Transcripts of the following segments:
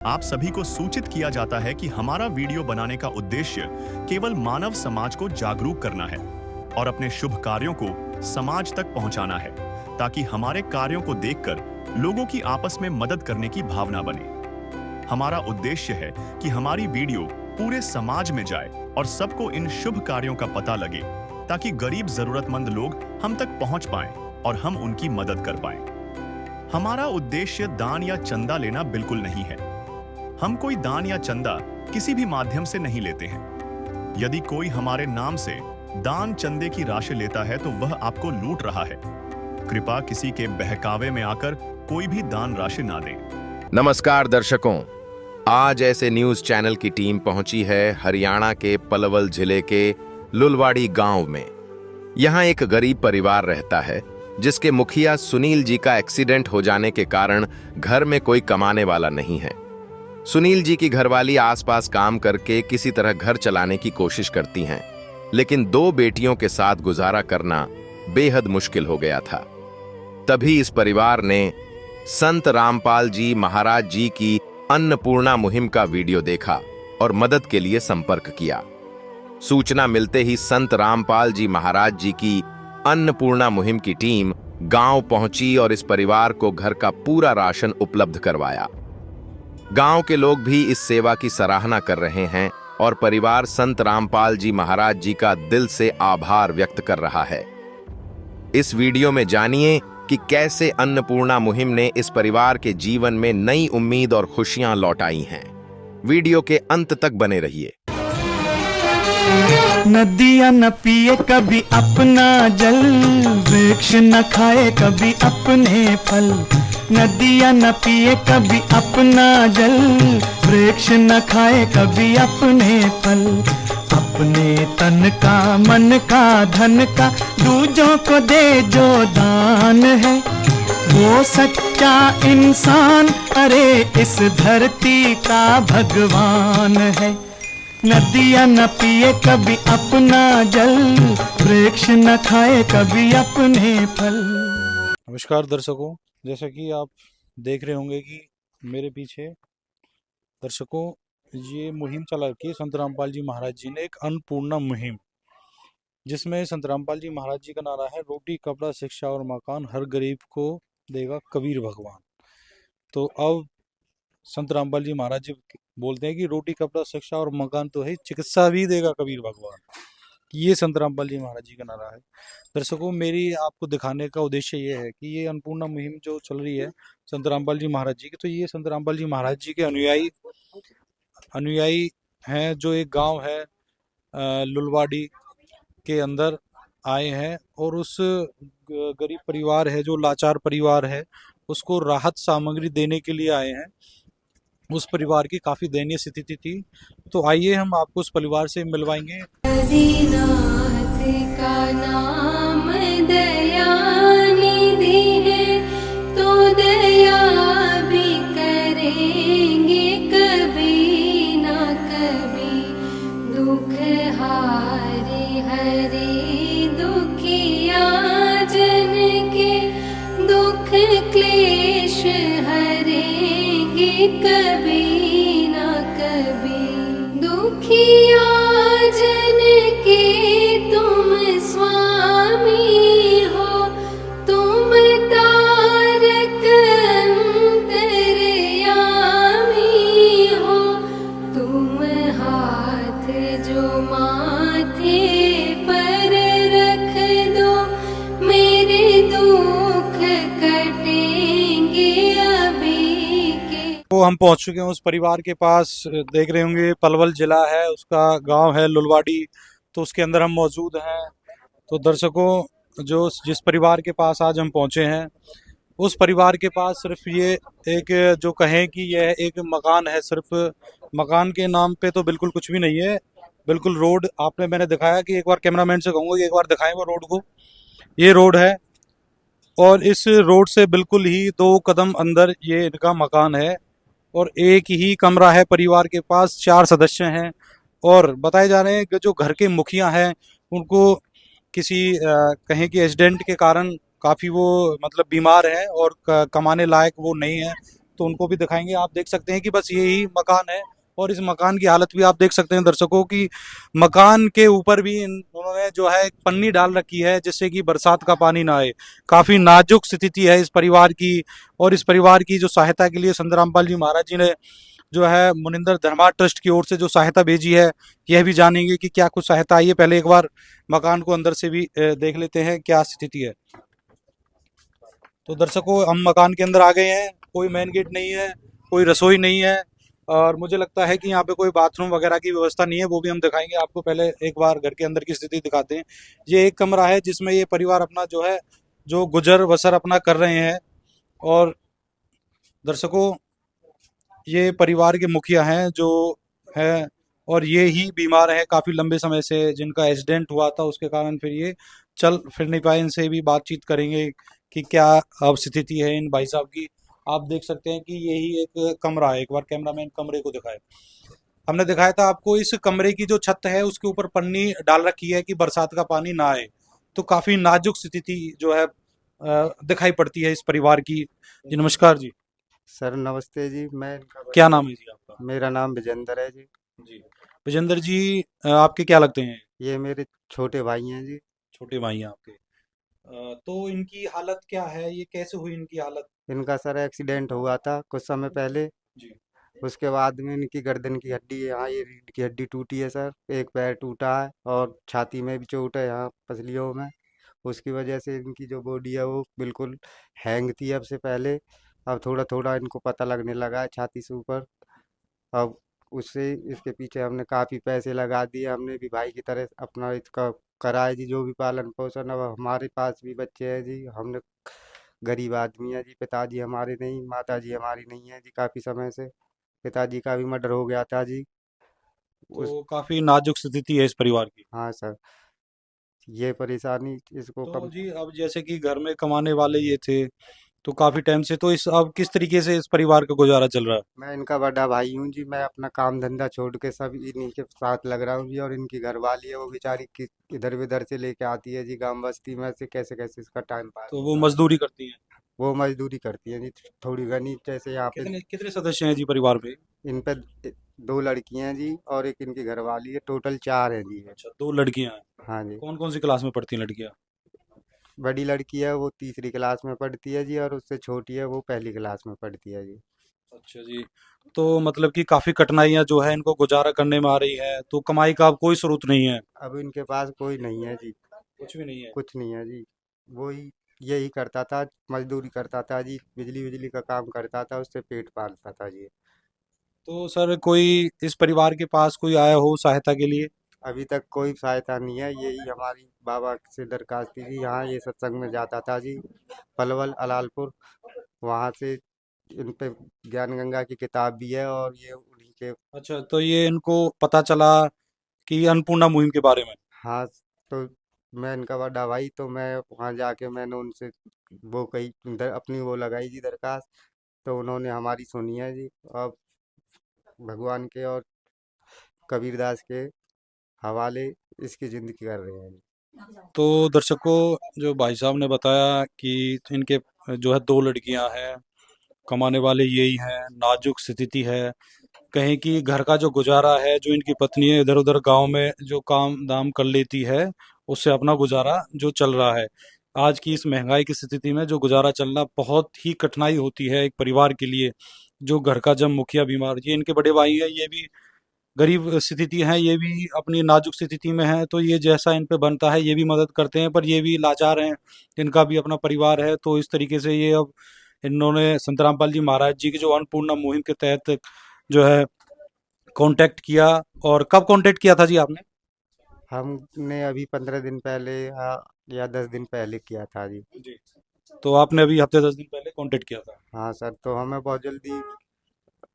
आप सभी को सूचित किया जाता है कि हमारा वीडियो बनाने का उद्देश्य केवल मानव समाज को जागरूक करना है और अपने शुभ कार्यों को समाज तक पहुंचाना है, ताकि हमारे कार्यों को देखकर लोगों की आपस में मदद करने की भावना बने। हमारा उद्देश्य है कि हमारी वीडियो पूरे समाज में जाए और सबको इन शुभ कार्यों का पता लगे, ताकि गरीब जरूरतमंद लोग हम तक पहुंच पाएं और हम उनकी मदद कर पाएं। हमारा उद्देश्य दान या चंदा लेना बिल्कुल नहीं है। हम कोई दान या चंदा किसी भी माध्यम से नहीं लेते हैं। यदि कोई हमारे नाम से दान चंदे की राशि लेता है तो वह आपको लूट रहा है। कृपया किसी के बहकावे में आकर कोई भी दान राशि ना दें। नमस्कार दर्शकों, आज ऐसे न्यूज चैनल की टीम पहुंची है हरियाणा के पलवल जिले के लुलवाड़ी गांव में। यहां एक गरीब परिवार रहता है जिसके मुखिया सुनील जी का एक्सीडेंट हो जाने के कारण घर में कोई कमाने वाला नहीं है। सुनील जी की घरवाली आसपास काम करके किसी तरह घर चलाने की कोशिश करती हैं, लेकिन 2 बेटियों के साथ गुजारा करना बेहद मुश्किल हो गया था। तभी इस परिवार ने संत रामपाल जी महाराज जी की अन्नपूर्णा मुहिम का वीडियो देखा और मदद के लिए संपर्क किया। सूचना मिलते ही संत रामपाल जी महाराज जी की अन्नपूर्णा मुहिम की टीम गांव पहुंची और इस परिवार को घर का पूरा राशन उपलब्ध करवाया। गांव के लोग भी इस सेवा की सराहना कर रहे हैं और परिवार संत रामपाल जी महाराज जी का दिल से आभार व्यक्त कर रहा है। इस वीडियो में जानिए कि कैसे अन्नपूर्णा मुहिम ने इस परिवार के जीवन में नई उम्मीद और खुशियां लौटाई हैं। वीडियो के अंत तक बने रहिए। नदियाँ न पिए कभी अपना जल, वृक्ष न खाए कभी अपने फल। नदियाँ न पिए कभी अपना जल, वृक्ष न खाए कभी अपने फल। अपने तन का मन का धन का दूजों को दे जो दान है, वो सच्चा इंसान अरे इस धरती का भगवान है। नदियाँ न पिए कभी अपना जल, वृक्ष न खाए कभी अपने फल। नमस्कार दर्शकों, जैसा कि आप देख रहे होंगे कि मेरे पीछे दर्शकों ये मुहिम चला रखी है संत रामपाल जी महाराज जी ने, एक अन्नपूर्णा मुहिम, जिसमें संत रामपाल जी महाराज जी का नारा है रोटी कपड़ा शिक्षा और मकान, हर गरीब को देगा कबीर भगवान। तो अब संत रामपाल जी महाराज जी बोलते हैं कि रोटी कपड़ा शिक्षा और मकान तो है, चिकित्सा भी देगा कबीर भगवान। ये संत रामपाल जी महाराज जी का नारा है। दर्शकों, मेरी आपको दिखाने का उद्देश्य ये है कि ये अन्नपूर्णा मुहिम जो चल रही है संत रामपाल जी महाराज जी की, तो ये संत रामपाल जी महाराज जी के अनुयायी हैं, जो एक गांव है लुलवाड़ी के अंदर आए हैं और उस गरीब परिवार है, जो लाचार परिवार है, उसको राहत सामग्री देने के लिए आए हैं। उस परिवार की काफी दयनीय स्थिति थी, तो आइए हम आपको उस परिवार से मिलवाएंगे। आदिनाथ का नाम दयानिधि है, तो दया भी करेंगे कभी ना कभी। दुख हारे हरे दुखिया जन के, दुख क्लेश हरेंगे कभी ना कभी। दुखिया जन के तुम स्वामी हो, तुम तारक अंतर्यामी हो। तुम हाथ जो माथे पर रख दो, मेरे दुख कटेंगे अभी के। तो हम पहुंच चुके हैं उस परिवार के पास। देख रहे होंगे पलवल जिला है, उसका गांव है लुलवाड़ी, तो उसके अंदर हम मौजूद हैं। तो दर्शकों, जिस परिवार के पास आज हम पहुंचे हैं, उस परिवार के पास सिर्फ ये एक, जो कहें कि यह एक मकान है, सिर्फ मकान के नाम पे तो बिल्कुल कुछ भी नहीं है। बिल्कुल रोड मैंने दिखाया कि एक बार कैमरामैन से कहूँगा कि एक बार दिखाएं वो रोड को। ये रोड है और इस रोड से बिल्कुल ही 2 कदम अंदर ये इनका मकान है और एक ही कमरा है। परिवार के पास 4 सदस्य हैं और बताए जा रहे हैं कि जो घर के मुखिया हैं उनको किसी कहें कि एक्सीडेंट के कारण काफ़ी वो मतलब बीमार हैं और कमाने लायक वो नहीं है। तो उनको भी दिखाएंगे। आप देख सकते हैं कि बस यही मकान है और इस मकान की हालत भी आप देख सकते हैं दर्शकों की। मकान के ऊपर भी उन्होंने जो है एक पन्नी डाल रखी है जिससे कि बरसात का पानी ना आए। काफी नाजुक स्थिति है इस परिवार की, और इस परिवार की जो सहायता के लिए संत रामपाल जी महाराज जी ने जो है मुनिंदर धर्मा ट्रस्ट की ओर से जो सहायता भेजी है, यह भी जानेंगे कि क्या कुछ सहायता आई है। पहले एक बार मकान को अंदर से भी देख लेते हैं क्या स्थिति है। तो दर्शकों, हम मकान के अंदर आ गए हैं। कोई मेन गेट नहीं है, कोई रसोई नहीं है, और मुझे लगता है कि यहाँ पे कोई बाथरूम वगैरह की व्यवस्था नहीं है, वो भी हम दिखाएंगे आपको। पहले एक बार घर के अंदर की स्थिति दिखाते हैं। ये एक कमरा है जिसमें ये परिवार अपना जो है जो गुजर बसर अपना कर रहे हैं। और दर्शकों, ये परिवार के मुखिया हैं जो है, और ये ही बीमार है काफी लंबे समय से, जिनका एक्सीडेंट हुआ था उसके कारण फिर ये चल फिर नहीं पाए। इनसे भी बातचीत करेंगे कि क्या अब स्थिति है इन भाई साहब की। आप देख सकते हैं कि यही एक कमरा है। एक बार कैमरामैन कमरे को दिखाए। हमने दिखाया था आपको इस कमरे की जो छत है उसके ऊपर पन्नी डाल रखी है कि बरसात का पानी ना आए। तो काफी नाजुक स्थिति जो है दिखाई पड़ती है इस परिवार की। जी नमस्कार जी। सर नमस्ते जी। मैं इनका क्या नाम है जी आपका? मेरा नाम विजेंद्र है जी। जी विजेंद्र जी, आपके क्या लगते हैं? ये मेरे छोटे भाई हैं जी। छोटे भाई हैं आपके। तो इनकी हालत क्या है, ये कैसे हुई इनकी हालत? इनका सर एक्सीडेंट हुआ था कुछ समय पहले। जी। उसके बाद में इनकी गर्दन की हड्डी, यहाँ ये रीढ़ की हड्डी टूटी है सर। एक पैर टूटा है और छाती में भी चोट है, यहाँ पसलियों में। उसकी वजह से इनकी जो बॉडी है वो बिल्कुल हैंग थी अब से पहले। अब थोड़ा थोड़ा इनको पता लगने लगा है छाती से ऊपर। अब उससे इसके पीछे हमने काफ़ी पैसे लगा दिए। हमने भी भाई की तरह अपना इसका करा है जी, जो भी पालन पोषण। अब हमारे पास भी बच्चे हैं जी। हमने गरीब आदमी है जी। पिताजी हमारे नहीं, माताजी हमारी नहीं है जी काफ़ी समय से। पिताजी का भी मर्डर हो गया था जी। उस तो काफी नाजुक स्थिति है इस परिवार की। हाँ सर, ये परेशानी इसको तो कम। जी, अब जैसे कि घर में कमाने वाले ये थे तो काफी टाइम से, तो इस अब किस तरीके से इस परिवार का गुजारा चल रहा है? मैं इनका बड़ा भाई हूँ जी। मैं अपना काम धंधा छोड़ के सब इन्हीं के साथ लग रहा हूँ जी। और इनकी घरवाली है, वो बेचारी इधर उधर से लेके आती है जी, गांव बस्ती में से कैसे कैसे इसका टाइम पास तो वो होता है। मजदूरी करती हैं। वो मजदूरी करती है जी, थोड़ी घनी। जैसे यहाँ पे कितने कितने सदस्य हैं जी परिवार में? इन पे दो लड़कियां हैं जी और एक इनकी घरवाली है। टोटल चार हैं जी। अच्छा, दो लड़कियां हैं। हाँ जी। कौन कौन सी क्लास में पढ़ती हैं लड़कियां? बड़ी लड़की है वो तीसरी क्लास में पढ़ती है जी, और उससे छोटी है वो पहली क्लास में पढ़ती है जी। अच्छा जी। तो मतलब कि काफी कठिनाइयां जो है इनको गुजारा करने में आ रही है, तो कमाई का अब कोई स्रोत नहीं है? अब इनके पास कोई नहीं है जी। कुछ भी नहीं है। कुछ नहीं है जी। वही यही करता था, मजदूरी करता था जी। बिजली बिजली का काम करता था, उससे पेट पालता था जी। तो सर, कोई इस परिवार के पास कोई आया हो सहायता के लिए? अभी तक कोई सहायता नहीं है। यही हमारी बाबा से दरखास्त थी जी। यहाँ ये सत्संग में जाता था जी, पलवल अलालपुर। वहाँ से इन पे ज्ञान गंगा की किताब भी है, और ये उन्हीं के। अच्छा, तो ये इनको पता चला कि अन्नपूर्णा मुहिम के बारे में? हाँ, तो मैं इनका बड़ा भाई, तो मैं वहाँ जाके मैंने उनसे वो कही अपनी वो लगाई जी दरखास्त। तो उन्होंने हमारी सुनी है जी। अब भगवान के और कबीरदास के हवाले इसकी जिंदगी कर रहे हैं जी। तो दर्शकों, जो भाई साहब ने बताया कि इनके जो है दो लड़कियां हैं, कमाने वाले यही हैं, नाजुक स्थिति है। कहीं कि घर का जो गुजारा है, जो इनकी पत्नी है इधर उधर गांव में जो काम दाम कर लेती है, उससे अपना गुजारा जो चल रहा है। आज की इस महंगाई की स्थिति में जो गुजारा चलना बहुत ही कठिनाई होती है एक परिवार के लिए। जो घर का जब मुखिया बीमार, ये इनके बड़े भाई हैं, ये भी गरीब स्थिति है, ये भी अपनी नाजुक स्थिति में है, तो ये जैसा इन पे बनता है ये भी मदद करते हैं, पर ये भी लाचार हैं। इनका भी अपना परिवार है, तो इस तरीके से ये अब इन्होंने संत रामपाल जी महाराज जी की जो अन्नपूर्णा मुहिम के तहत जो है कांटेक्ट किया। और कब कांटेक्ट किया था जी आपने? हमने अभी 15 दिन पहले या 10 दिन पहले किया था जी। जी। तो आपने अभी हफ्ते 10 दिन पहले कांटेक्ट किया था। हाँ सर, तो हमें बहुत जल्दी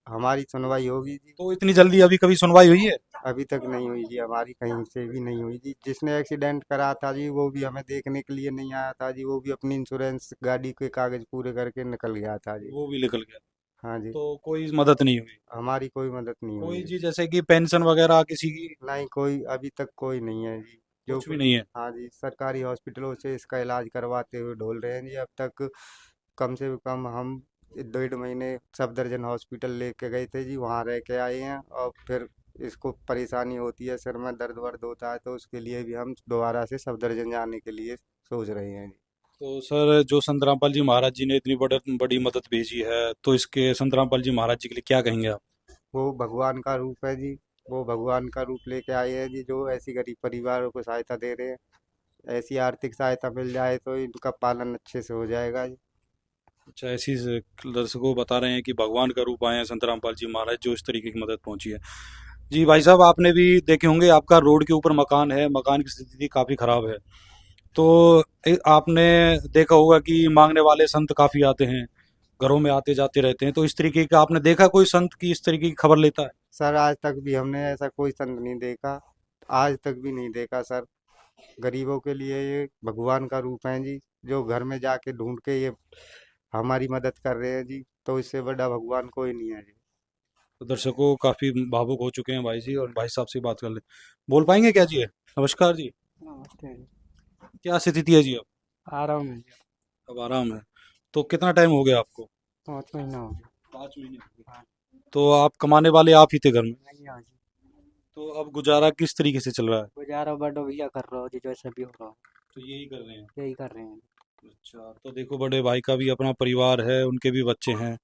हमारी सुनवाई होगी जी। तो इतनी जल्दी अभी कभी सुनवाई हुई है? अभी तक नहीं हुई जी, हमारी कहीं से भी नहीं हुई जी। जिसने एक्सीडेंट करा था जी वो भी हमें देखने के लिए नहीं आया था जी। वो भी अपनी इंश्योरेंस गाड़ी के कागज पूरे करके निकल गया था जी। वो भी निकल गया? हाँ जी। तो कोई मदद नहीं हुई? हमारी कोई मदद नहीं हुई कोई जी। जी, जैसे कि पेंशन वगैरह किसी की? नहीं, कोई अभी तक कोई नहीं है जी। जो कुछ भी नहीं है? हाँ जी, सरकारी हॉस्पिटलों से इसका इलाज करवाते हुए ढोल रहे हैं जी। अब तक कम से कम हम डेढ़ महीने सफदरजंग हॉस्पिटल लेके गए थे जी, वहाँ रह के आए हैं। और फिर इसको परेशानी होती है, सिर में दर्द वर्द होता है, तो उसके लिए भी हम दोबारा से सफदरजंग जाने के लिए सोच रहे हैं जी। तो सर जो संत रामपाल जी महाराज जी ने इतनी बड़ी बड़ी मदद भेजी है, तो इसके संत रामपाल जी महाराज जी के लिए क्या कहेंगे आप? वो भगवान का रूप है जी, वो भगवान का रूप लेके आए हैं जी, जो ऐसी गरीब परिवारों को सहायता दे रहे हैं। ऐसी आर्थिक सहायता मिल जाए तो इनका पालन अच्छे से हो जाएगा जी। अच्छा, ऐसी दर्शकों बता रहे हैं कि भगवान का रूप आए हैं संत रामपाल जी महाराज, जो इस तरीके की मदद पहुंची है। जी भाई साहब, आपने भी देखे होंगे, आपका रोड के ऊपर मकान है, मकान की स्थिति काफ़ी ख़राब है। तो आपने देखा होगा कि मांगने वाले संत काफ़ी आते हैं, घरों में आते जाते रहते हैं। तो इस तरीके का आपने देखा कोई संत की इस तरीके की खबर लेता है? सर आज तक भी हमने ऐसा कोई संत नहीं देखा, आज तक भी नहीं देखा सर। गरीबों के लिए ये भगवान का रूप है जी, जो घर में जाके ढूंढ के ये हमारी मदद कर रहे हैं जी, तो इससे बड़ा भगवान कोई नहीं है जी। तो दर्शकों काफ़ी भावुक हो चुके हैं भाई जी, और भाई साहब से बात कर ले। बोल पाएंगे क्या जी? नमस्कार जी। नमस्ते जी। क्या स्थिति है जी अब? आराम है जी। अब आराम है। तो कितना टाइम हो गया आपको? 5 महीना हो गया। 5 महीने हो गए। हाँ। तो आप कमाने वाले आप ही थे घर में? नहीं हाँ जी। तो अब गुजारा किस तरीके से चल रहा है? गुजारा बड़ा भैया कर रहा हो जी, जैसा भी हो रहा हो तो यही कर रहे हैं। यही कर रहे हैं। अच्छा, तो देखो बड़े भाई का भी अपना परिवार है, उनके भी बच्चे हैं,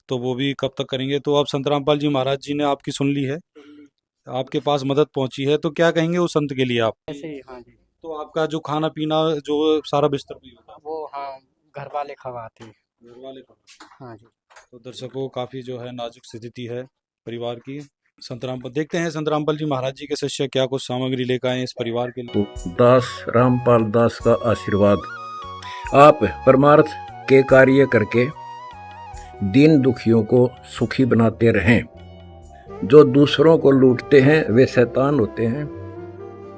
तो वो भी कब तक करेंगे? तो अब संत रामपाल जी महाराज जी ने आपकी सुन ली है, आपके पास मदद पहुंची है, तो क्या कहेंगे उस संत के लिए आप? ऐसे ही हाँ जी। तो आपका जो खाना पीना, जो सारा बिस्तर भी होगा, वो हाँ, घर वाले खवाते हैं। घर वाले का? हाँ जी। तो दर्शकों काफी जो है नाजुक स्थिति है परिवार की। संत रामपाल, देखते हैं संत रामपाल जी महाराज जी के शिष्य क्या कुछ सामग्री लेकर आए हैं इस परिवार के लिए। दास रामपाल दास का आशीर्वाद। आप परमार्थ के कार्य करके दीन दुखियों को सुखी बनाते रहें। जो दूसरों को लूटते हैं वे शैतान होते हैं,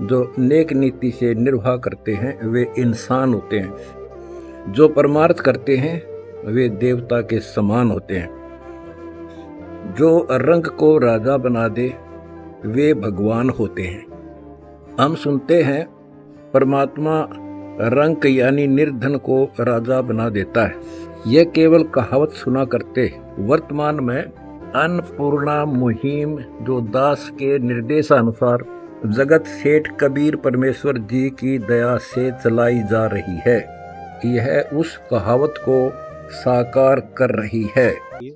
जो नेक नीति से निर्वाह करते हैं वे इंसान होते हैं, जो परमार्थ करते हैं वे देवता के समान होते हैं, जो रंग को राजा बना दे वे भगवान होते हैं। हम सुनते हैं परमात्मा रंक यानी निर्धन को राजा बना देता है। यह केवल कहावत सुना करते। वर्तमान में अन्नपूर्णा मुहिम जो दास के निर्देशानुसार जगत सेठ कबीर परमेश्वर जी की दया से चलाई जा रही है, यह उस कहावत को साकार कर रही है।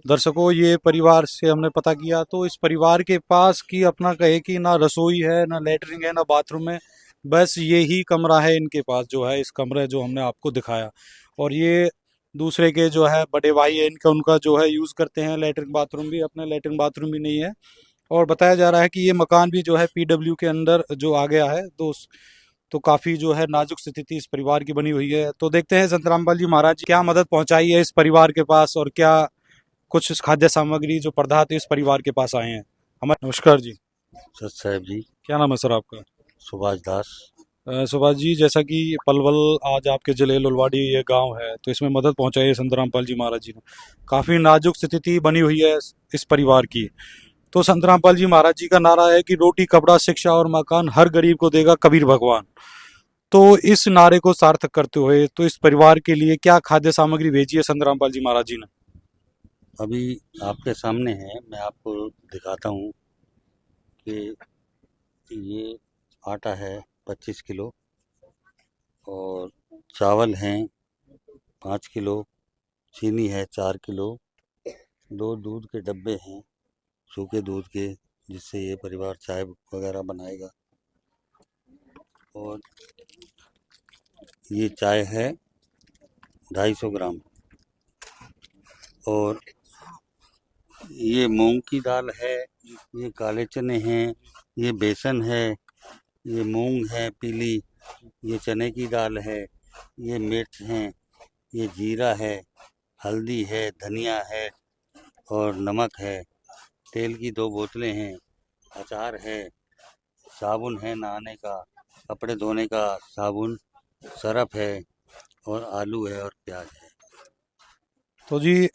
दर्शकों, ये परिवार से हमने पता किया, तो इस परिवार के पास की अपना कहे कि ना रसोई है, ना लेटरिन है, ना बाथरूम है, बस यही कमरा है इनके पास, जो है इस कमरे जो हमने आपको दिखाया। और ये दूसरे के जो है बड़े भाई है इनका, उनका जो है यूज़ करते हैं लेटरिन बाथरूम भी, अपना लेटरिन बाथरूम भी नहीं है। और बताया जा रहा है कि ये मकान भी जो है पीडब्ल्यू के अंदर जो आ गया है। तो काफ़ी जो है नाजुक स्थिति इस परिवार की बनी हुई है। तो देखते हैं संत रामपाल जी महाराज जी क्या मदद पहुंचाई है इस परिवार के पास, और क्या कुछ खाद्य सामग्री जो प्रदाता इस परिवार के पास आए हैं। हमारे नमस्कार जी। सत साहब जी। क्या नाम है सर आपका? सुभाष दास। सुभाष जी, जैसा कि पलवल आज आपके जिले लुलवाड़ी ये गांव है, तो इसमें मदद पहुंचाई है संत रामपाल जी महाराज जी ने। काफ़ी नाजुक स्थिति बनी हुई है इस परिवार की। तो संत रामपाल जी महाराज जी का नारा है कि रोटी कपड़ा शिक्षा और मकान हर गरीब को देगा कबीर भगवान। तो इस नारे को सार्थक करते हुए तो इस परिवार के लिए क्या खाद्य सामग्री भेजी है संत रामपाल जी महाराज जी ने? अभी आपके सामने है, मैं आपको दिखाता हूँ कि ये आटा है 25 किलो, और चावल हैं 5 किलो, चीनी है 4 किलो, 2 दूध के डब्बे हैं सूखे दूध के, जिससे ये परिवार चाय वगैरह बनाएगा। और ये चाय है 250 ग्राम, और ये मूंग की दाल है, ये काले चने हैं, ये बेसन है, ये मूंग है पीली, ये चने की दाल है, ये मिर्च हैं, ये जीरा है, हल्दी है, धनिया है और नमक है, तेल की 2 बोतलें हैं, अचार है, साबुन है नहाने का, कपड़े धोने का साबुन, सरफ है, और आलू है और प्याज है। तो जी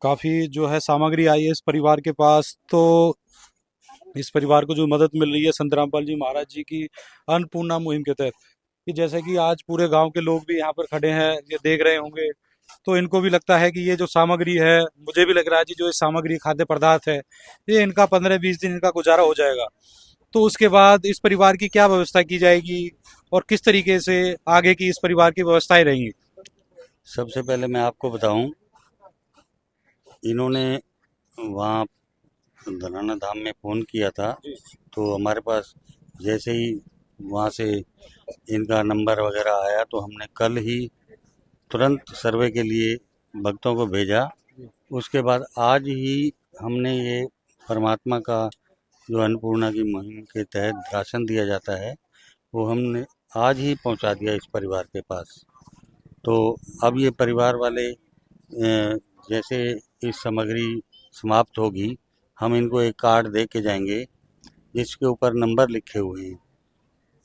काफ़ी जो है सामग्री आई है इस परिवार के पास। तो इस परिवार को जो मदद मिल रही है संत रामपाल जी महाराज जी की अन्नपूर्णा मुहिम के तहत, कि जैसे कि आज पूरे गांव के लोग भी यहाँ पर खड़े हैं, ये देख रहे होंगे तो इनको भी लगता है कि ये जो सामग्री है, मुझे भी लग रहा है जी, जो ये सामग्री खाद्य पदार्थ है, ये इनका 15-20 दिन इनका गुजारा हो जाएगा। तो उसके बाद इस परिवार की क्या व्यवस्था की जाएगी और किस तरीके से आगे की इस परिवार की व्यवस्थाएं रहेंगी? सबसे पहले मैं आपको बताऊं, इन्होंने वहाँ धनाना धाम में फ़ोन किया था, तो हमारे पास जैसे ही वहाँ से इनका नंबर वगैरह आया तो हमने कल ही तुरंत सर्वे के लिए भक्तों को भेजा। उसके बाद आज ही हमने ये परमात्मा का जो अन्नपूर्णा की मुहिम के तहत राशन दिया जाता है वो हमने आज ही पहुंचा दिया इस परिवार के पास। तो अब ये परिवार वाले जैसे इस सामग्री समाप्त होगी, हम इनको एक कार्ड दे के जाएंगे जिसके ऊपर नंबर लिखे हुए हैं।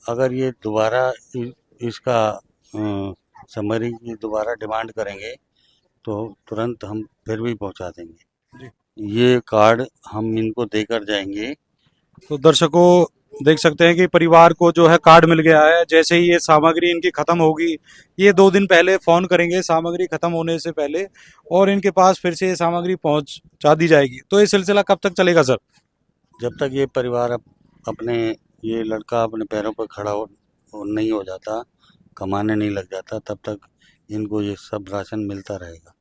अगर ये दोबारा इसका सामग्री की दोबारा डिमांड करेंगे तो तुरंत हम फिर भी पहुंचा देंगे। ये कार्ड हम इनको देकर जाएंगे। तो दर्शकों देख सकते हैं कि परिवार को जो है कार्ड मिल गया है। जैसे ही ये सामग्री इनकी खत्म होगी, ये 2 दिन पहले फोन करेंगे सामग्री खत्म होने से पहले, और इनके पास फिर से ये सामग्री पहुंचा दी जाएगी। तो ये सिलसिला कब तक चलेगा सर? जब तक ये परिवार अपने ये लड़का अपने पैरों पर खड़ा नहीं हो जाता, कमाने नहीं लग जाता, तब तक इनको ये सब राशन मिलता रहेगा।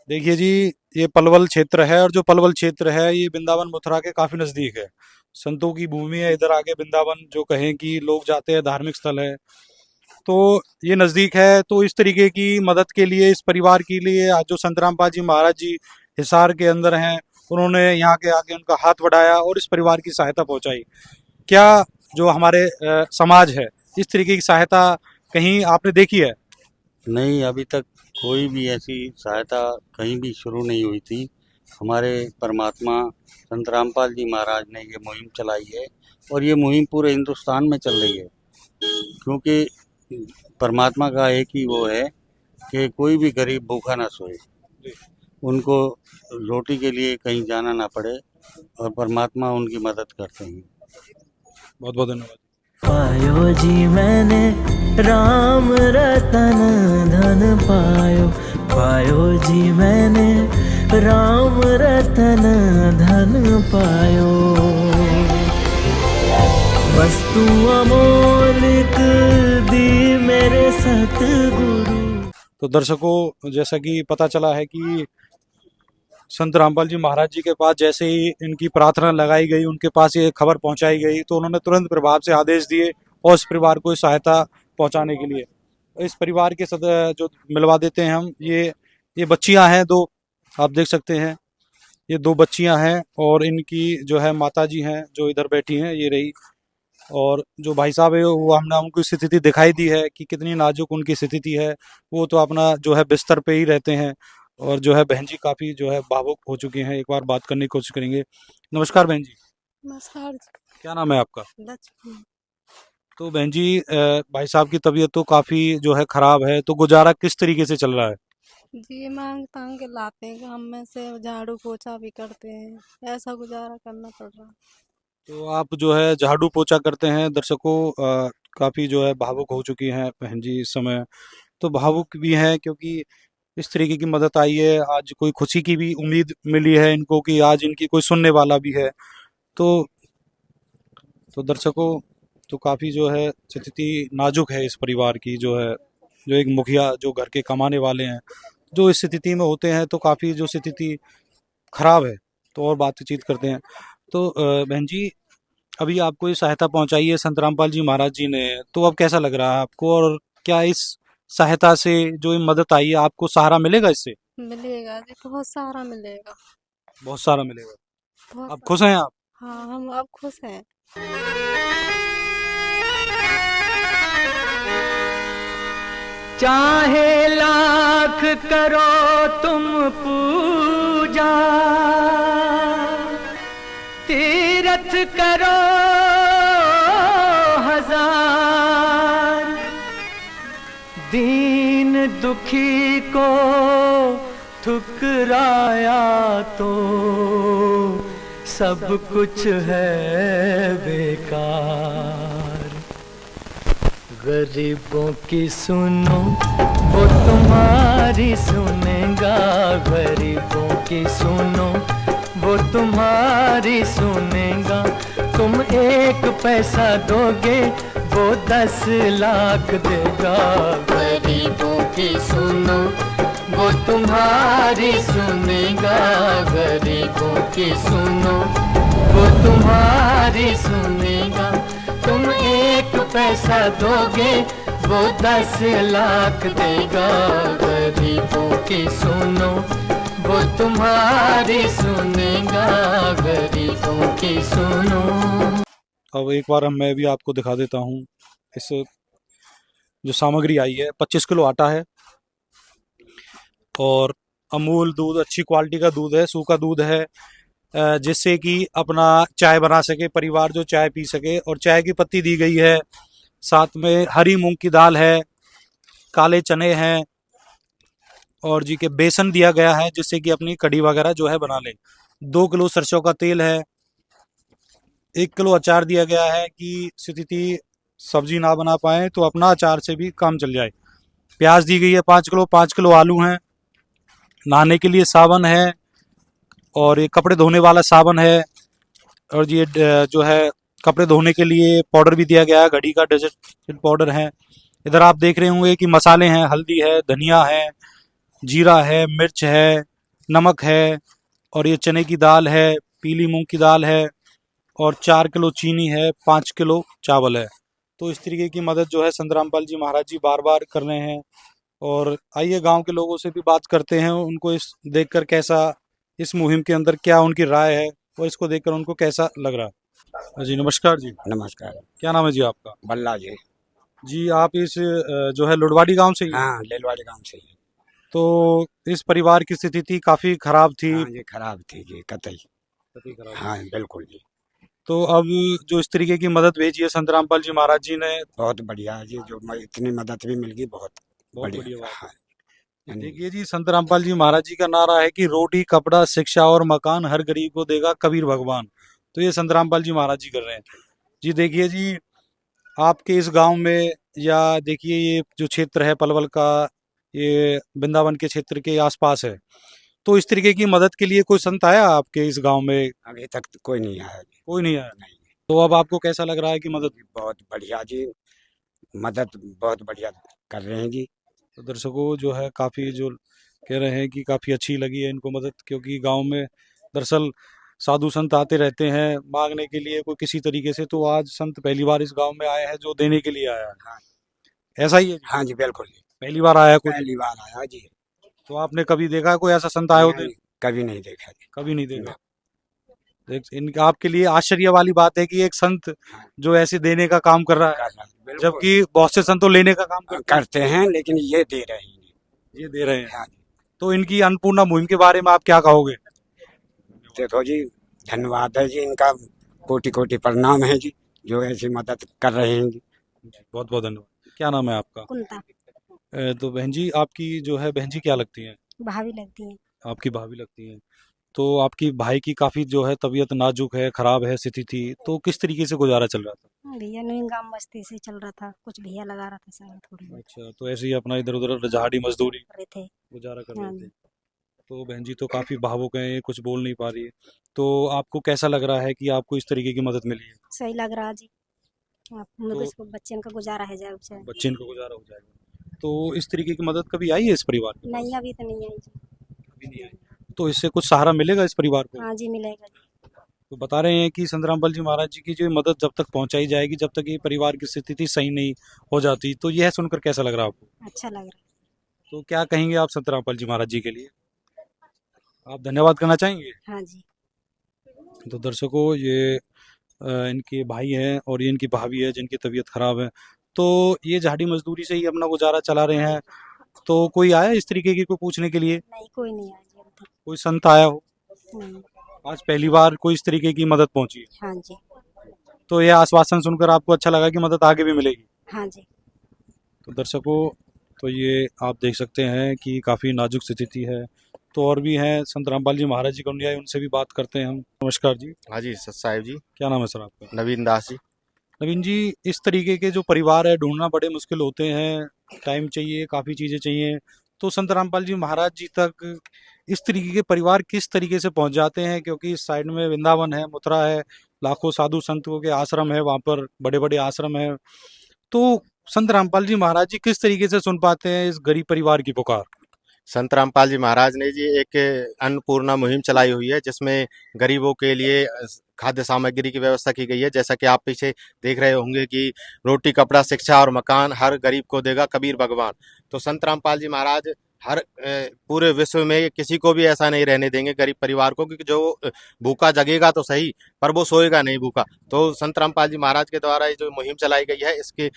देखिए जी, ये पलवल क्षेत्र है, और जो पलवल क्षेत्र है ये वृंदावन मथुरा के काफी नजदीक है। संतों की भूमि है। इधर आगे वृंदावन जो कहें कि लोग जाते हैं, धार्मिक स्थल है, तो ये नजदीक है। तो इस तरीके की मदद के लिए इस परिवार के लिए आज जो संत रामपाल जी महाराज जी हिसार के अंदर हैं, उन्होंने यहाँ के आगे उनका हाथ बढ़ाया और इस परिवार की सहायता पहुंचाई। क्या जो हमारे समाज है, इस तरीके की सहायता कहीं आपने देखी है? नहीं, अभी तक कोई भी ऐसी सहायता कहीं भी शुरू नहीं हुई थी। हमारे परमात्मा संत रामपाल जी महाराज ने ये मुहिम चलाई है, और ये मुहिम पूरे हिंदुस्तान में चल रही है, क्योंकि परमात्मा का एक ही वो है कि कोई भी गरीब भूखा ना सोए, उनको रोटी के लिए कहीं जाना ना पड़े, और परमात्मा उनकी मदद करते हैं। बहुत बहुत धन्यवाद। पायो जी मैंने राम रतन धन पायो, पायो जी मैंने राम रतन धन पायो, वस्तु अमोलिक दी मेरे सतगुरु। तो दर्शकों, जैसा कि पता चला है कि संत रामपाल जी महाराज जी के पास जैसे ही इनकी प्रार्थना लगाई गई, उनके पास ये खबर पहुंचाई गई, तो उन्होंने तुरंत प्रभाव से आदेश दिए और इस परिवार को सहायता पहुंचाने के लिए इस परिवार के जो मिलवा देते हैं हम। ये बच्चियां हैं 2, आप देख सकते हैं, ये 2 बच्चियां हैं, और इनकी जो है माता जी हैं जो इधर बैठी हैं, ये रही। और जो भाई साहब है वो हमने उनकी स्थिति दिखाई दी है कि कितनी नाजुक उनकी स्थिति है। वो तो अपना जो है बिस्तर पे ही रहते हैं, और जो है बहन जी काफ़ी जो है भावुक हो चुके हैं। एक बार बात करने की कोशिश करेंगे। नमस्कार बहन जी। नमस्कार। क्या नाम है आपका? लक्ष्मी। तो बहन जी, भाई साहब की तबीयत तो काफ़ी जो है ख़राब है, तो गुजारा किस तरीके से चल रहा है? जी, मांग तांग के लाते हैं, काम में से झाड़ू पोछा भी करते हैं, ऐसा गुजारा करना पड़ रहा है। तो आप जो है झाड़ू पोछा करते हैं। दर्शकों, काफ़ी जो है भावुक हो चुकी हैं बहन जी इस समय। तो भावुक भी हैं क्योंकि इस तरीके की मदद आई है। आज कोई खुशी की भी उम्मीद मिली है इनको कि आज इनकी कोई सुनने वाला भी है। तो दर्शकों, तो काफ़ी जो है स्थिति नाजुक है इस परिवार की। जो है जो एक मुखिया जो घर के कमाने वाले हैं, जो इस स्थिति में होते हैं, तो काफ़ी जो स्थिति खराब है। तो और बातचीत करते हैं। तो बहन जी, अभी आपको ये सहायता पहुंचाई है संत रामपाल जी महाराज जी ने, तो अब कैसा लग रहा है आपको? और क्या इस सहायता से जो ये मदद आई है, आपको सहारा मिलेगा इससे? मिलेगा जी, बहुत सारा मिलेगा। बहुत सारा मिलेगा। बहुत अब खुश हैं आप? हाँ, हम अब खुश हैं। चाहे लाख करो तुम पूजा, तीरथ करो हजार, दीन दुखी को ठुकराया तो सब कुछ है बेकार। गरीबों की सुनो वो तुम्हारी सुनेगा, गरीबों की सुनो वो तुम्हारी सुनेगा। तुम 1 पैसा दोगे वो 10 लाख देगा। गरीबों की सुनो वो तुम्हारी सुनेगा, गरीबों की सुनो वो तुम्हारी सुनेगा। तुम 1 पैसा दोगे वो 10 लाख देगा। गरीबों की सुनो वो तुम्हारी सुनेगा, गरीबों की सुनो। अब एक बार मैं भी आपको दिखा देता हूँ। इस जो सामग्री आई है, 25 किलो आटा है और अमूल दूध, अच्छी क्वालिटी का दूध है, सूखा दूध है, जिससे कि अपना चाय बना सके परिवार, जो चाय पी सके। और चाय की पत्ती दी गई है, साथ में हरी मूंग की दाल है, काले चने हैं और जी के बेसन दिया गया है, जिससे कि अपनी कढ़ी वगैरह जो है बना लें। 2 किलो सरसों का तेल है, 1 किलो अचार दिया गया है कि स्थिति सब्जी ना बना पाए तो अपना अचार से भी काम चल जाए। प्याज दी गई है 5 किलो आलू हैं, नहाने के लिए साबुन है और ये कपड़े धोने वाला साबुन है। और ये जो है कपड़े धोने के लिए पाउडर भी दिया गया है, घड़ी का डिटर्जेंट पाउडर है। इधर आप देख रहे होंगे कि मसाले हैं, हल्दी है, धनिया है, जीरा है, मिर्च है, नमक है और ये चने की दाल है, पीली मूंग की दाल है और 4 किलो चीनी है, 5 किलो चावल है। तो इस तरीके की मदद जो है संत रामपाल जी महाराज जी बार बार कर रहे हैं। और आइए गांव के लोगों से भी बात करते हैं, उनको इस देखकर कैसा, इस मुहिम के अंदर क्या उनकी राय है और इसको देखकर उनको कैसा लग रहा है। जी नमस्कार जी। नमस्कार। क्या नाम है जी आपका? बल्ला जी। जी आप इस जो है लुड़वाड़ी गांव से ही हैं? हाँ, लेलवाड़ी गांव से ही। तो इस परिवार की स्थिति थी काफी खराब थी। हाँ जी, खराब थी जी, कतई। हाँ बिल्कुल जी। तो अब जो इस तरीके की मदद भेजी है संत रामपाल जी महाराज जी ने, बहुत बढ़िया है जी, जो इतनी मदद भी मिल गई, बहुत बढ़िया बात हाँ। है। देखिए जी, संत रामपाल जी महाराज जी का नारा है कि रोटी, कपड़ा, शिक्षा और मकान हर गरीब को देगा कबीर भगवान। तो ये संत रामपाल जी महाराज जी कर रहे हैं जी। देखिए जी, आपके इस गांव में या देखिए ये जो क्षेत्र है पलवल का, ये वृंदावन के क्षेत्र के आसपास है, तो इस तरीके की मदद के लिए कोई संत आया आपके इस गांव में? अभी तक तो कोई नहीं आया जी। कोई नहीं आया। नहीं। तो अब आपको कैसा लग रहा है कि मदद? बहुत बढ़िया जी, मदद बहुत बढ़िया कर रहे हैं जी। तो दर्शकों जो है काफ़ी जो कह रहे हैं कि काफ़ी अच्छी लगी है इनको मदद, क्योंकि गांव में दरअसल साधु संत आते रहते हैं मांगने के लिए कोई किसी तरीके से। तो आज संत पहली बार इस गांव में आया है जो देने के लिए आया है। हाँ। ऐसा ही है जी? हाँ जी बिल्कुल जी, पहली बार आया कोई? पहली बार आया जी। तो आपने कभी देखा कोई ऐसा संत आए होते? नहीं, कभी नहीं देखा जी। कभी नहीं देखा। इनका आपके लिए आश्चर्य वाली बात है कि एक संत जो ऐसे देने का काम कर रहा है, बिल्कुल। जबकि बहुत से संत तो लेने का काम करते हैं, लेकिन ये दे रहे हैं। ये दे रहे हैं। हाँ। तो इनकी अन्नपूर्णा मुहिम के बारे में आप क्या कहोगे? देखो जी, धन्यवाद है जी इनका, कोटि कोटि प्रणाम है जी, जो ऐसी मदद कर रहे हैं जी। बहुत बहुत धन्यवाद। क्या नाम है आपका? कुंता। तो बहन जी, आपकी जो है बहन जी क्या लगती हैं? भाभी लगती है। आपकी भाभी लगती हैं। तो आपकी भाई की काफी जो है तबीयत नाजुक है, खराब है स्थिति थी, तो किस तरीके से गुजारा चल रहा था? भैया नहीं, गांव बस्ती से चल रहा था, कुछ भैया लगा रहा था शायद थोड़ी बहुत। अच्छा, तो ऐसे ही अपना इधर उधर झाड़ी मजदूरी कर रहे थे। गुजारा कर हाँ रहे थे। जी। तो बहन जी तो काफी भावुक हैं, कुछ बोल नहीं पा रही है। तो आपको कैसा लग रहा है कि आपको इस तरीके की मदद मिली है? सही लग रहा जी। आप तो इसको बच्चे का गुजारा है जाए चाहे। बच्चे इनको गुजारा हो जाएगा। तो इस तरीके की मदद कभी आई है इस परिवार के पास? नहीं, अभी तो नहीं आई जी। अभी नहीं आई। तो इससे कुछ सहारा मिलेगा इस परिवार को? हाँ जी, मिलेगा जी। तो बता रहे हैं कि संत रामपाल जी महाराज जी की जो मदद जब तक पहुंचाई जाएगी, जब तक ये परिवार की स्थिति सही नहीं हो जाती। तो यह सुनकर कैसा लग रहा है आपको? अच्छा लग रहा तो क्या कहेंगे आप संत रामपाल जी महाराज जी के लिए? आप धन्यवाद करना चाहेंगे? है। हाँ जी। तो दर्शकों, ये इनके भाई हैं और ये इनकी भाभी है जिनकी तबीयत खराब है। तो ये झाड़ी मजदूरी से ही अपना गुजारा चला रहे हैं। तो कोई आया इस तरीके की कोई पूछने के लिए? नहीं, कोई नहीं आया जी अभी तक। कोई संत आया हो? नहीं। आज पहली बार कोई इस तरीके की मदद पहुंची है। हाँ जी। तो यह आश्वासन सुनकर आपको अच्छा लगा कि मदद आगे भी मिलेगी? हाँ जी। तो दर्शकों, तो ये आप देख सकते हैं कि काफ़ी नाजुक स्थिति है। तो और भी हैं संत रामपाल जी महाराज जी के अनुयायी, उनसे भी बात करते हैं हम। नमस्कार जी। हाँ जी, सत साहिब जी। क्या नाम है सर आपका? नवीन दास जी। नवीन जी, इस तरीके के जो परिवार है ढूंढना बड़े मुश्किल होते हैं, टाइम चाहिए, काफ़ी चीज़ें चाहिए। तो संत रामपाल जी महाराज जी तक इस तरीके के परिवार किस तरीके से पहुंच जाते हैं? क्योंकि इस साइड में वृंदावन है, मथुरा है, लाखों साधु संतों के आश्रम है, वहाँ पर बड़े बड़े आश्रम है। तो संत रामपाल जी महाराज जी किस तरीके से सुन पाते हैं इस गरीब परिवार की पुकार? संत रामपाल जी महाराज ने जी एक अन्नपूर्णा मुहिम चलाई हुई है, जिसमें गरीबों के लिए खाद्य सामग्री की व्यवस्था की गई है। जैसा कि आप पीछे देख रहे होंगे कि रोटी, कपड़ा, शिक्षा और मकान हर गरीब को देगा कबीर भगवान। तो संत रामपाल जी महाराज हर पूरे विश्व में किसी को भी ऐसा नहीं रहने देंगे गरीब परिवार को, क्योंकि जो भूखा जगेगा तो सही, पर वो सोएगा नहीं भूखा। तो संत रामपाल जी महाराज के द्वारा ये जो मुहिम चलाई गई है, इसके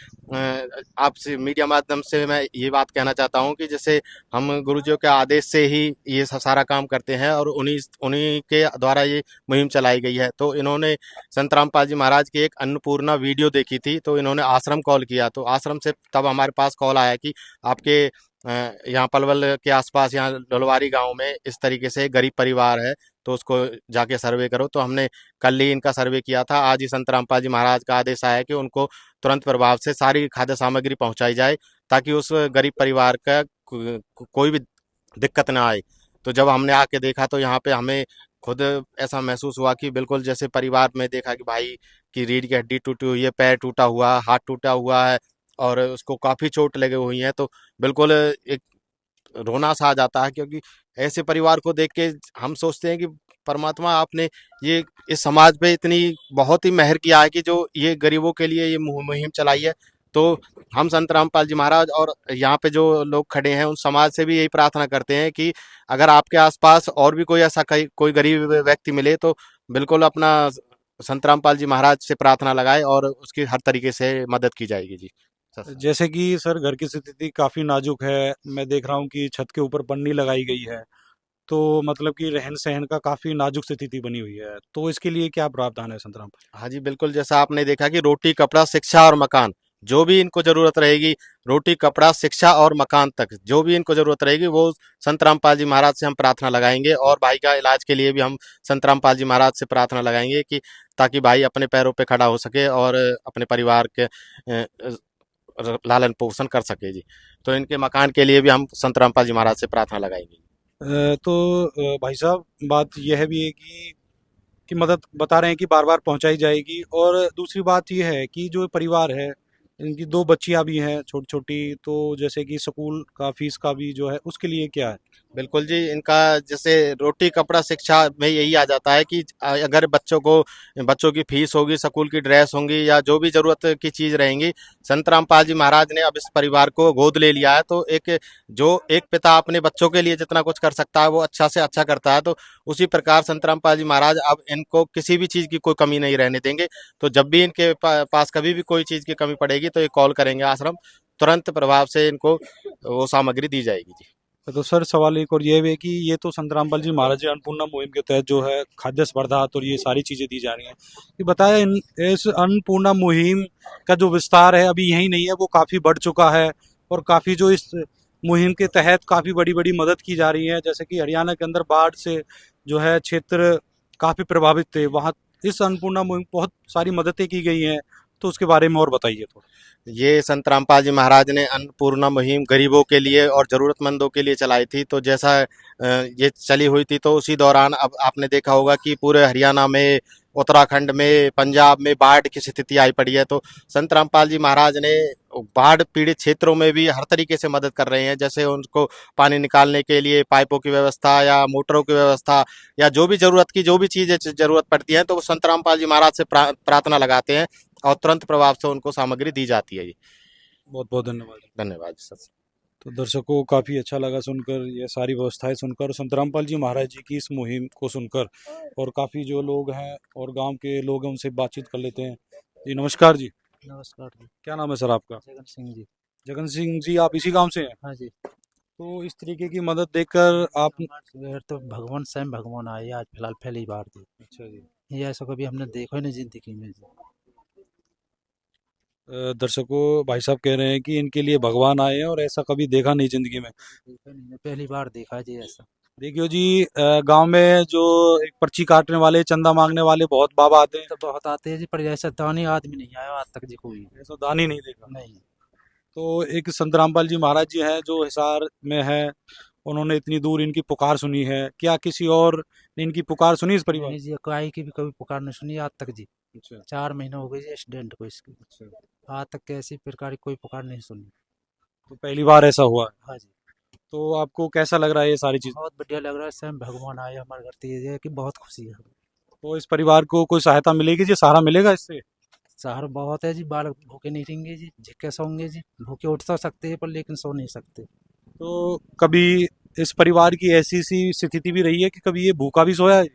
आपसे मीडिया माध्यम से मैं ये बात कहना चाहता हूँ कि जैसे हम गुरुजियों के आदेश से ही ये सारा काम करते हैं और उन्हीं उन्हीं के द्वारा ये मुहिम चलाई गई है। तो इन्होंने संत रामपाल जी महाराज की एक अन्नपूर्णा वीडियो देखी थी, तो इन्होंने आश्रम कॉल किया। तो आश्रम से तब हमारे पास कॉल आया कि आपके यहाँ पलवल के आसपास यहाँ लोलवारी गांव में इस तरीके से गरीब परिवार है, तो उसको जाके सर्वे करो। तो हमने कल ही इनका सर्वे किया था। आज ही संत रामपाल जी महाराज का आदेश आया कि उनको तुरंत प्रभाव से सारी खाद्य सामग्री पहुंचाई जाए, ताकि उस गरीब परिवार का कोई भी दिक्कत ना आए। तो जब हमने आके देखा तो यहाँ पे हमें खुद ऐसा महसूस हुआ कि बिल्कुल जैसे परिवार में देखा कि भाई की रीढ़ की हड्डी टूटी हुई है, पैर टूटा हुआ, हाथ टूटा हुआ है और उसको काफी चोट लगी हुई है। तो बिल्कुल एक रोना सा आ जाता है, क्योंकि ऐसे परिवार को देख के हम सोचते हैं कि परमात्मा आपने ये इस समाज पे इतनी बहुत ही मेहर किया है कि जो ये गरीबों के लिए ये मुहिम चलाई है। तो हम संत रामपाल जी महाराज और यहाँ पे जो लोग खड़े हैं उन समाज से भी यही प्रार्थना करते हैं कि अगर आपके आसपास और भी कोई ऐसा कोई गरीब व्यक्ति मिले तो बिल्कुल अपना संत रामपाल जी महाराज से प्रार्थना लगाए और उसकी हर तरीके से मदद की जाएगी जी। जैसे कि सर घर की स्थिति काफ़ी नाजुक है, मैं देख रहा हूँ कि छत के ऊपर पन्नी लगाई गई है, तो मतलब कि रहन सहन का काफ़ी नाजुक स्थिति बनी हुई है। तो इसके लिए क्या प्रावधान है संत रामपाल? हाँ जी, बिल्कुल जैसा आपने देखा कि रोटी, कपड़ा, शिक्षा और मकान, जो भी इनको जरूरत रहेगी, रोटी, कपड़ा, शिक्षा और मकान तक जो भी इनको जरूरत रहेगी, वो संत रामपाल जी महाराज से हम प्रार्थना लगाएंगे। और भाई का इलाज के लिए भी हम संत रामपाल जी महाराज से प्रार्थना लगाएंगे कि ताकि भाई अपने पैरों पे खड़ा हो सके और अपने परिवार के लालन पोषण कर सके जी। तो इनके मकान के लिए भी हम संत रामपाल जी महाराज से प्रार्थना लगाएंगे। भाई साहब, बात यह भी है कि मदद बता रहे हैं कि बार बार पहुंचाई जाएगी, और दूसरी बात यह है कि जो परिवार है इनकी दो बच्चियां भी हैं छोटी छोटी, तो जैसे कि स्कूल का फीस का भी जो है उसके लिए क्या है? बिल्कुल जी, इनका जैसे रोटी, कपड़ा, शिक्षा में यही आ जाता है कि अगर बच्चों की फीस होगी, स्कूल की ड्रेस होंगी या जो भी जरूरत की चीज रहेंगी, संत रामपाल जी महाराज ने अब इस परिवार को गोद ले लिया है। तो एक पिता अपने बच्चों के लिए जितना कुछ कर सकता है वो अच्छा से अच्छा करता है, तो उसी प्रकार संत रामपाल जी महाराज अब इनको किसी भी चीज की कोई कमी नहीं रहने देंगे। तो जब भी इनके पास कभी भी कोई चीज की कमी पड़ेगी तो ये कॉल करेंगे आश्रम, तुरंत प्रभाव से इनको वो सामग्री दी जाएगी जी। तो सर सवाल एक और ये भी है कि ये तो संत रामपाल जी महाराज जी अन्नपूर्णा मुहिम के तहत जो है खाद्य स्पर्धात और ये सारी चीजें दी जा रही हैं, ये बताया इस अन्नपूर्णा मुहिम का जो विस्तार है अभी यही नहीं है, वो काफी बढ़ चुका है, और काफी जो इस मुहिम के तहत काफी बड़ी बड़ी मदद की जा रही है। जैसे कि हरियाणा के अंदर बाढ़ से जो है क्षेत्र काफी प्रभावित थे, वहाँ इस अन्नपूर्णा मुहिम बहुत सारी मददें की गई हैं, तो उसके बारे में और बताइए थोड़ा। ये संत रामपाल जी महाराज ने अन्नपूर्णा मुहिम गरीबों के लिए और जरूरतमंदों के लिए चलाई थी। तो जैसा ये चली हुई थी, तो उसी दौरान अब आपने देखा होगा कि पूरे हरियाणा में, उत्तराखंड में, पंजाब में बाढ़ की स्थिति आई पड़ी है। तो संत रामपाल जी महाराज ने बाढ़ पीड़ित क्षेत्रों में भी हर तरीके से मदद कर रहे हैं। जैसे उनको पानी निकालने के लिए पाइपों की व्यवस्था या मोटरों की व्यवस्था या जो भी चीज़ें जरूरत पड़ती है, तो वो संत रामपाल जी महाराज से प्रार्थना लगाते हैं और तुरंत प्रभाव से उनको सामग्री दी जाती है जी। बहुत बहुत धन्यवाद। धन्यवाद सर। तो दर्शकों काफ़ी अच्छा लगा सुनकर, ये सारी व्यवस्थाएं सुनकर, संत रामपाल जी महाराज जी की इस मुहिम को सुनकर, और काफ़ी जो लोग हैं और गांव के लोग हैं उनसे बातचीत कर लेते हैं। जी नमस्कार जी। नमस्कार जी। क्या नाम है सर आपका? जगन सिंह जी। जगन सिंह जी, आप इसी गांव से हैं? हाँ जी। तो इस तरीके की मदद देखकर आप? तो भगवान स्वयं भगवान आए आज फिलहाल पहली बार थी। अच्छा जी। ये ऐसा कभी हमने देखा ही नहीं जिंदगी में जी। दर्शकों, भाई साहब कह रहे हैं कि इनके लिए भगवान आए हैं और ऐसा कभी देखा नहीं जिंदगी में। देखा नहीं, पहली बार देखा जी ऐसा। देखियो जी, गांव में जो एक पर्ची काटने वाले, चंदा मांगने वाले बहुत बाबा आते हैं। तो बहुत आते हैं जी, पर ऐसा दानी आदमी नहीं आया आज तक जी कोई। ऐसा दान ही नहीं देखा। नहीं। तो एक संत रामपाल जी महाराज जी हैं जो हिसार में है, उन्होंने इतनी दूर इनकी पुकार सुनी है। क्या किसी और ने इनकी पुकार सुनी इस परिवार? नहीं जी, काई की भी कभी पुकार नहीं सुनी आज तक जी। अच्छा। 4 महीने हो गए जी एक्सीडेंट को इसकी। आज तक कैसी प्रकार की कोई पुकार नहीं सुनी। तो पहली बार ऐसा हुआ है। हाँ जी। तो आपको कैसा लग रहा है ये सारी चीज? बहुत बढ़िया लग रहा है, स्वयं भगवान आए हमारे घर तो ये है कि बहुत खुशी है। तो इस परिवार को कोई सहायता मिलेगी जी, सहारा मिलेगा इससे? सहारा बहुत है जी, बालक भूखे नहीं रहेंगे जी, झिक्के सोएंगे जी। भूखे उठ तो सकते हैं पर लेकिन सो नहीं सकते। तो कभी इस परिवार की ऐसी सी स्थिति भी रही है कि कभी ये भूखा भी सोया है?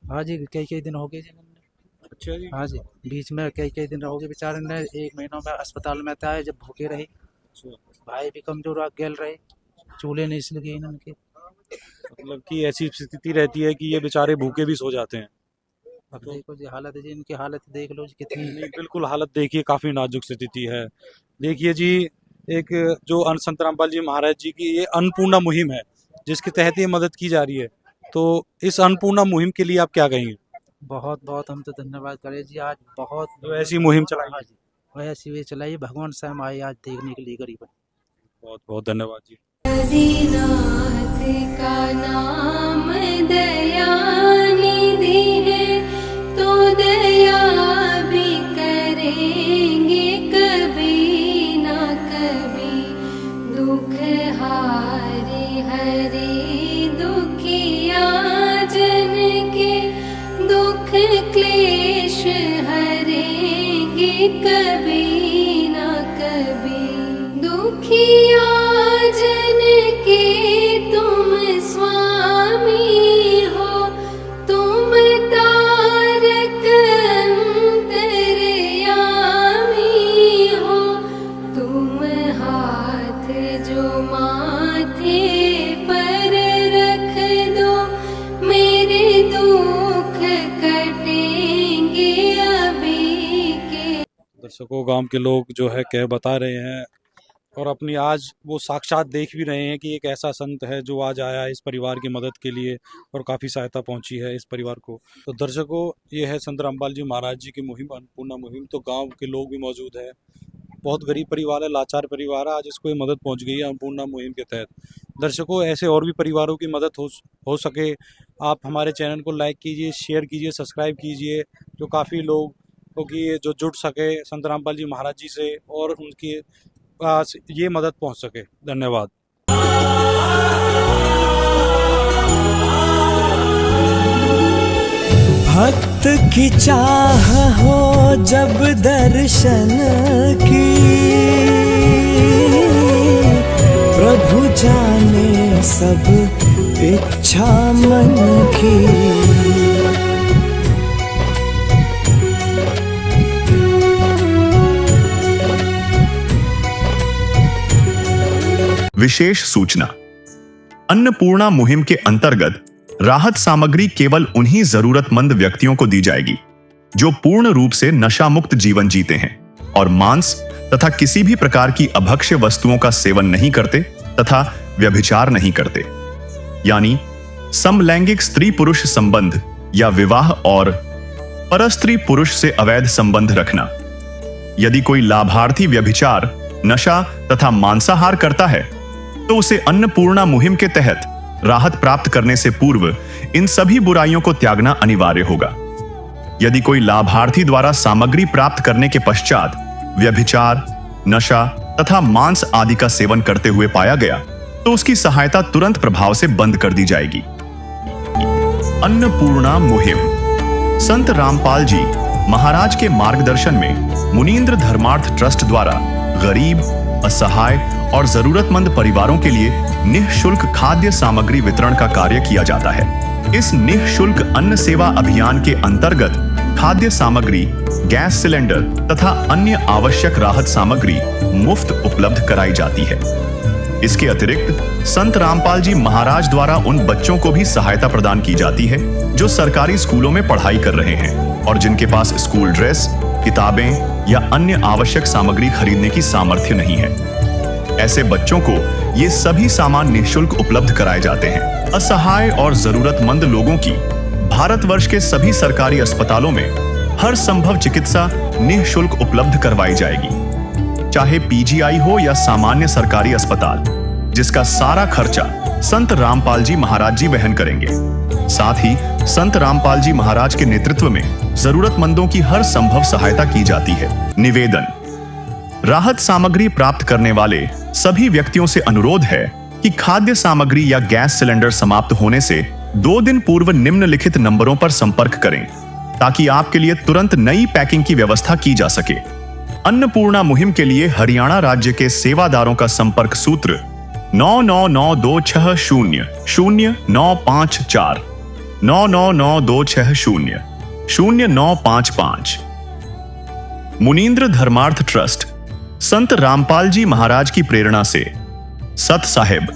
हाँ जी, कई कई दिन हो गए जी। अच्छा जी। हाँ जी, बीच में कई कई दिन हो गए बेचारे ने, 1 महीनों में अस्पताल में आए जब भूखे रहे। भाई भी कमजोर आ गेल रहे, चूल्हे नहीं इसलिए इनके। मतलब कि ऐसी स्थिति रहती है कि ये बेचारे भूखे भी सो जाते हैं। अब देखो जी हालत है जी, इनकी हालत देख लो जी कितनी। नहीं, बिल्कुल हालत देखिए, काफी नाजुक स्थिति है। देखिए जी, एक जो संत रामपाल जी महाराज जी की ये अन्नपूर्णा मुहिम है जिसके तहत ये मदद की जा रही है, तो इस अन्नपूर्णा मुहिम के लिए आप क्या कहेंगे? बहुत बहुत हम तो धन्यवाद करें जी, आज बहुत तो ऐसी मुहिम चलाई। हाँ जी, वैसी वे चलाई, भगवान स्वयं आए आज देखने के लिए गरीब। बहुत बहुत धन्यवाद जी। आदिनाथ का नाम दयानिधि है, तो दया भी करेंगे कभी ना कभी। दुख हारे हरे दुखिया जन के, दुख क्लेश हरेंगे कभी ना कभी। दुखिया जन के तुम स्वामी हो, तुम तारक अंतर्यामी हो। तुम हाथ जो माथे पर रख दो, मेरे दुख कटेंगे अभी के। दर्शकों, गांव के लोग जो है कह बता रहे हैं और अपनी आज वो साक्षात देख भी रहे हैं कि एक ऐसा संत है जो आज आया है इस परिवार की मदद के लिए और काफ़ी सहायता पहुंची है इस परिवार को। तो दर्शकों, ये है संत रामपाल जी महाराज जी की मुहिम, अन्नपूर्णा मुहिम। तो गांव के लोग भी मौजूद है, बहुत गरीब परिवार है, लाचार परिवार है, आज इसको ये मदद पहुंच गई है अन्नपूर्णा मुहिम के तहत। दर्शकों, ऐसे और भी परिवारों की मदद हो सके, आप हमारे चैनल को लाइक कीजिए, शेयर कीजिए, सब्सक्राइब कीजिए, जो काफ़ी लोग क्योंकि जो जुड़ सके संत रामपाल जी महाराज जी से और उनकी पास ये मदद पहुंच सके। धन्यवाद। भक्त की चाह हो जब दर्शन की, प्रभु जाने सब इच्छा मन की। विशेष सूचना, अन्नपूर्णा मुहिम के अंतर्गत राहत सामग्री केवल उन्हीं जरूरतमंद व्यक्तियों को दी जाएगी जो पूर्ण रूप से नशा मुक्त जीवन जीते हैं और मांस तथा किसी भी प्रकार की अभक्ष्य वस्तुओं का सेवन नहीं करते तथा व्यभिचार नहीं करते, यानी समलैंगिक स्त्री पुरुष संबंध या विवाह और परस्त्री पुरुष से अवैध संबंध रखना। यदि कोई लाभार्थी व्यभिचार, नशा तथा मांसाहार करता है तो उसे अन्नपूर्णा मुहिम के तहत राहत प्राप्त करने से पूर्व इन सभी बुराइयों को त्यागना अनिवार्य होगा। यदि कोई लाभार्थी द्वारा सामग्री प्राप्त करने के पश्चात व्यभिचार, नशा तथा मांस आदि का सेवन करते हुए पाया गया तो उसकी सहायता तुरंत प्रभाव से बंद कर दी जाएगी। अन्नपूर्णा मुहिम संत रामपाल जी महाराज के मार्गदर्शन में मुनीन्द्र धर्मार्थ ट्रस्ट द्वारा गरीब, असहाय और जरूरतमंद परिवारों के लिए निःशुल्क खाद्य सामग्री वितरण का कार्य किया जाता है। इस निःशुल्क अन्न सेवा अभियान के अंतर्गत खाद्य सामग्री, गैस सिलेंडर तथा अन्य आवश्यक राहत सामग्री मुफ्त उपलब्ध कराई जाती है। इसके अतिरिक्त संत रामपाल जी महाराज द्वारा उन बच्चों को भी सहायता प्रदान की जाती है जो सरकारी स्कूलों में पढ़ाई कर रहे हैं और जिनके पास स्कूल ड्रेस, किताबें या अन्य आवश्यक सामग्री खरीदने की सामर्थ्य नहीं है। ऐसे बच्चों को ये सभी सामान निःशुल्क उपलब्ध कराए जाते हैं। असहाय और जरूरतमंद लोगों की भारतवर्ष के सभी सरकारी अस्पतालों में हर संभव चिकित्सा निःशुल्क उपलब्ध करवाई जाएगी, चाहे पीजीआई हो या सामान्य सरकारी अस्पताल, जिसका सारा खर्चा संत रामपाल जी महाराज जी वहन करेंगे। साथ ही संत रामपाल जी महाराज के नेतृत्व में जरूरतमंदों की हर संभव सहायता की जाती है। निवेदन: राहत सामग्री प्राप्त करने वाले सभी व्यक्तियों से अनुरोध है कि खाद्य सामग्री या गैस सिलेंडर समाप्त होने से 2 दिन पूर्व निम्नलिखित नंबरों पर संपर्क करें, ताकि आपके लिए तुरंत नई पैकिंग की व्यवस्था की जा सके। अन्नपूर्णा मुहिम के लिए हरियाणा राज्य के सेवादारों का संपर्क सूत्र 9992600954 9992600955। मुनींद्र धर्मार्थ ट्रस्ट संत रामपाल जी महाराज की प्रेरणा से सत साहिब